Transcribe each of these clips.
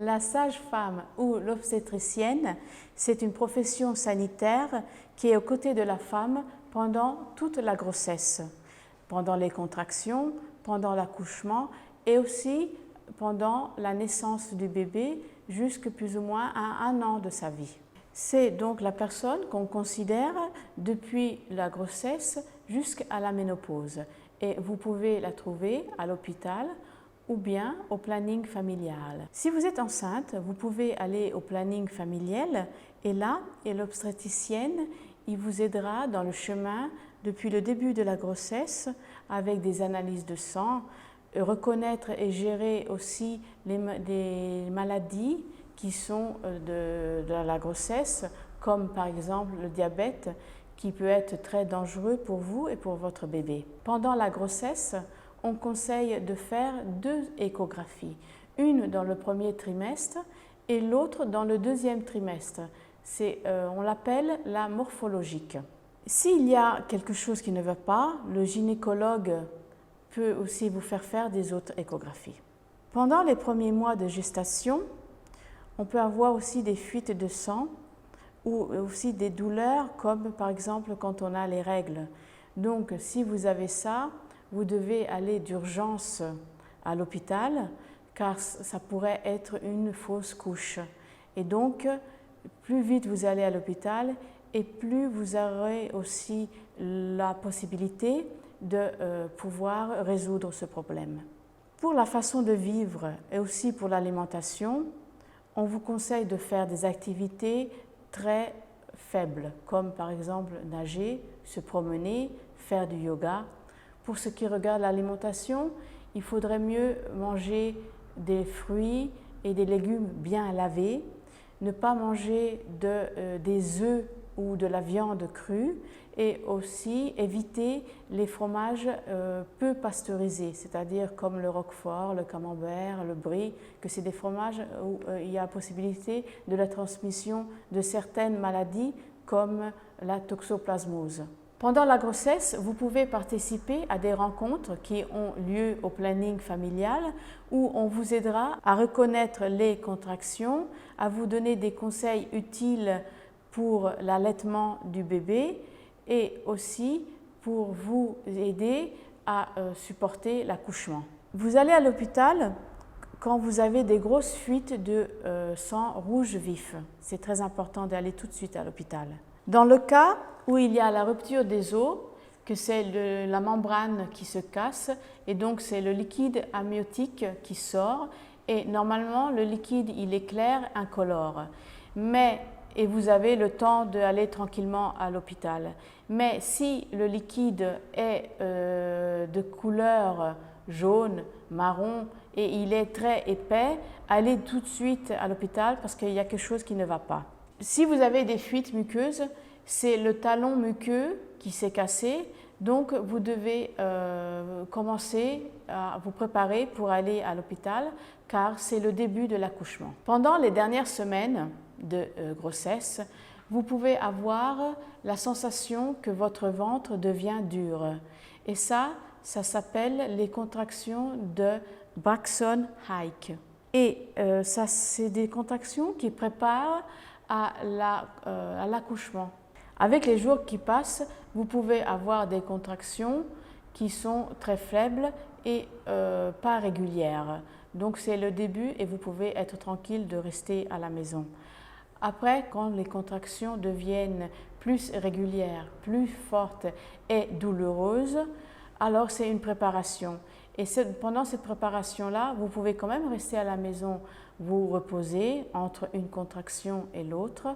La sage-femme ou l'obstétricienne, c'est une profession sanitaire qui est aux côtés de la femme pendant toute la grossesse, pendant les contractions, pendant l'accouchement et aussi pendant la naissance du bébé jusqu'à plus ou moins à 1 an de sa vie. C'est donc la personne qu'on considère depuis la grossesse jusqu'à la ménopause et vous pouvez la trouver à l'hôpital ou bien au planning familial. Si vous êtes enceinte, vous pouvez aller au planning familial et là, l'obstétricienne, il vous aidera dans le chemin depuis le début de la grossesse avec des analyses de sang, reconnaître et gérer aussi des maladies qui sont de la grossesse, comme par exemple le diabète, qui peut être très dangereux pour vous et pour votre bébé. Pendant la grossesse, on conseille de faire 2 échographies, une dans le premier trimestre et l'autre dans le deuxième trimestre. On l'appelle la morphologique. S'il y a quelque chose qui ne va pas, le gynécologue peut aussi vous faire des autres échographies. Pendant les premiers mois de gestation, on peut avoir aussi des fuites de sang ou aussi des douleurs comme par exemple quand on a les règles. Donc si vous avez ça, vous devez aller d'urgence à l'hôpital car ça pourrait être une fausse couche. Et donc, plus vite vous allez à l'hôpital et plus vous aurez aussi la possibilité de pouvoir résoudre ce problème. Pour la façon de vivre et aussi pour l'alimentation, on vous conseille de faire des activités très faibles, comme par exemple nager, se promener, faire du yoga. Pour ce qui regarde l'alimentation, il faudrait mieux manger des fruits et des légumes bien lavés, ne pas manger des œufs ou de la viande crue et aussi éviter les fromages peu pasteurisés, c'est-à-dire comme le roquefort, le camembert, le brie, que c'est des fromages où il y a possibilité de la transmission de certaines maladies comme la toxoplasmose. Pendant la grossesse, vous pouvez participer à des rencontres qui ont lieu au planning familial où on vous aidera à reconnaître les contractions, à vous donner des conseils utiles pour l'allaitement du bébé et aussi pour vous aider à supporter l'accouchement. Vous allez à l'hôpital quand vous avez des grosses fuites de sang rouge vif. C'est très important d'aller tout de suite à l'hôpital. Dans le cas où il y a la rupture des os, que c'est la membrane qui se casse et donc c'est le liquide amniotique qui sort et normalement le liquide il est clair, incolore. Et vous avez le temps d'aller tranquillement à l'hôpital. Mais si le liquide est de couleur jaune, marron et il est très épais, allez tout de suite à l'hôpital parce qu'il y a quelque chose qui ne va pas. Si vous avez des fuites muqueuses, c'est le talon muqueux qui s'est cassé, donc vous devez commencer à vous préparer pour aller à l'hôpital car c'est le début de l'accouchement. Pendant les dernières semaines de grossesse, vous pouvez avoir la sensation que votre ventre devient dur. Et ça s'appelle les contractions de Braxton-Hicks. Et ça, c'est des contractions qui préparent à l'accouchement. Avec les jours qui passent, vous pouvez avoir des contractions qui sont très faibles et pas régulières. Donc c'est le début et vous pouvez être tranquille de rester à la maison. Après, quand les contractions deviennent plus régulières, plus fortes et douloureuses, alors c'est une préparation. Et pendant cette préparation-là, vous pouvez quand même rester à la maison, vous reposer entre une contraction et l'autre.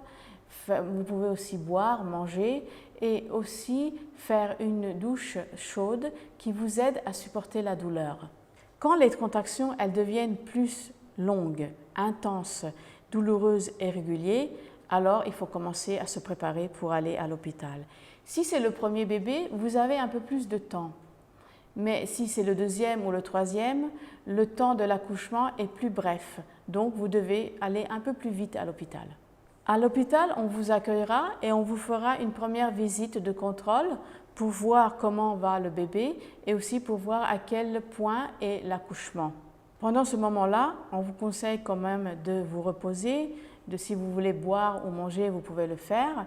Vous pouvez aussi boire, manger et aussi faire une douche chaude qui vous aide à supporter la douleur. Quand les contractions elles deviennent plus longues, intenses, douloureuses et régulières, alors il faut commencer à se préparer pour aller à l'hôpital. Si c'est le premier bébé, vous avez un peu plus de temps. Mais si c'est le deuxième ou le troisième, le temps de l'accouchement est plus bref. Donc vous devez aller un peu plus vite à l'hôpital. À l'hôpital, on vous accueillera et on vous fera une première visite de contrôle pour voir comment va le bébé et aussi pour voir à quel point est l'accouchement. Pendant ce moment-là, on vous conseille quand même de vous reposer, si vous voulez boire ou manger, vous pouvez le faire,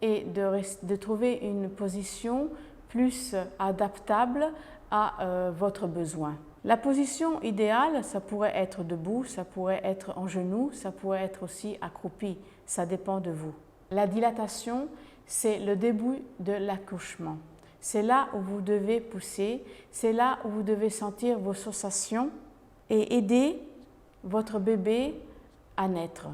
et de trouver une position plus adaptable à votre besoin. La position idéale, ça pourrait être debout, ça pourrait être en genoux, ça pourrait être aussi accroupi, ça dépend de vous. La dilatation, c'est le début de l'accouchement. C'est là où vous devez pousser, c'est là où vous devez sentir vos sensations et aider votre bébé à naître.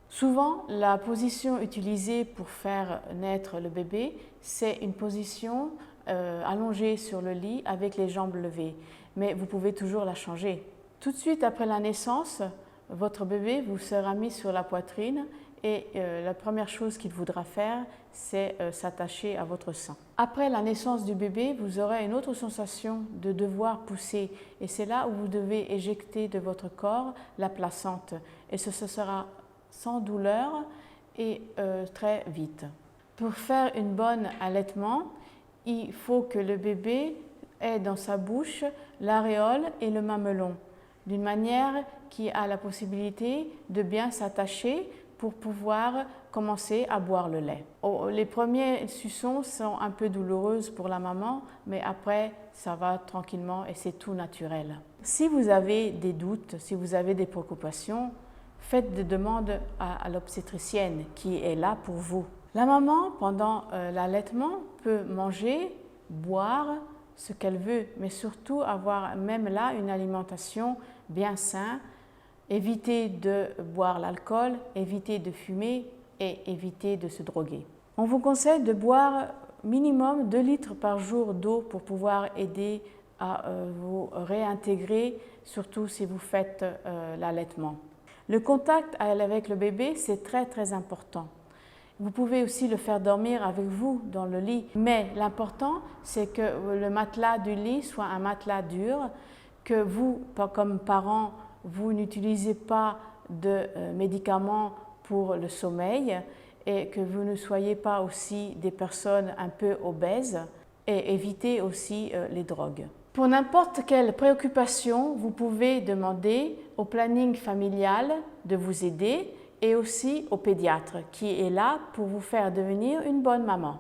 Souvent, la position utilisée pour faire naître le bébé, c'est une position allongée sur le lit avec les jambes levées. Mais vous pouvez toujours la changer. Tout de suite après la naissance, votre bébé vous sera mis sur la poitrine et la première chose qu'il voudra faire, c'est s'attacher à votre sein. Après la naissance du bébé, vous aurez une autre sensation de devoir pousser et c'est là où vous devez éjecter de votre corps la placente et ce sera sans douleur et très vite. Pour faire une bonne allaitement, il faut que le bébé ait dans sa bouche l'aréole et le mamelon, d'une manière qui a la possibilité de bien s'attacher pour pouvoir commencer à boire le lait. Les premiers suçons sont un peu douloureuses pour la maman, mais après, ça va tranquillement et c'est tout naturel. Si vous avez des doutes, si vous avez des préoccupations, faites des demandes à l'obstétricienne qui est là pour vous. La maman, pendant l'allaitement, peut manger, boire ce qu'elle veut, mais surtout avoir même là une alimentation bien saine, éviter de boire l'alcool, éviter de fumer et éviter de se droguer. On vous conseille de boire minimum 2 litres par jour d'eau pour pouvoir aider à vous réintégrer, surtout si vous faites l'allaitement. Le contact avec le bébé, c'est très important. Vous pouvez aussi le faire dormir avec vous dans le lit, mais l'important, c'est que le matelas du lit soit un matelas dur, que vous, comme parents, vous n'utilisez pas de médicaments pour le sommeil et que vous ne soyez pas aussi des personnes un peu obèses et évitez aussi les drogues. Pour n'importe quelle préoccupation, vous pouvez demander au planning familial de vous aider et aussi au pédiatre qui est là pour vous faire devenir une bonne maman.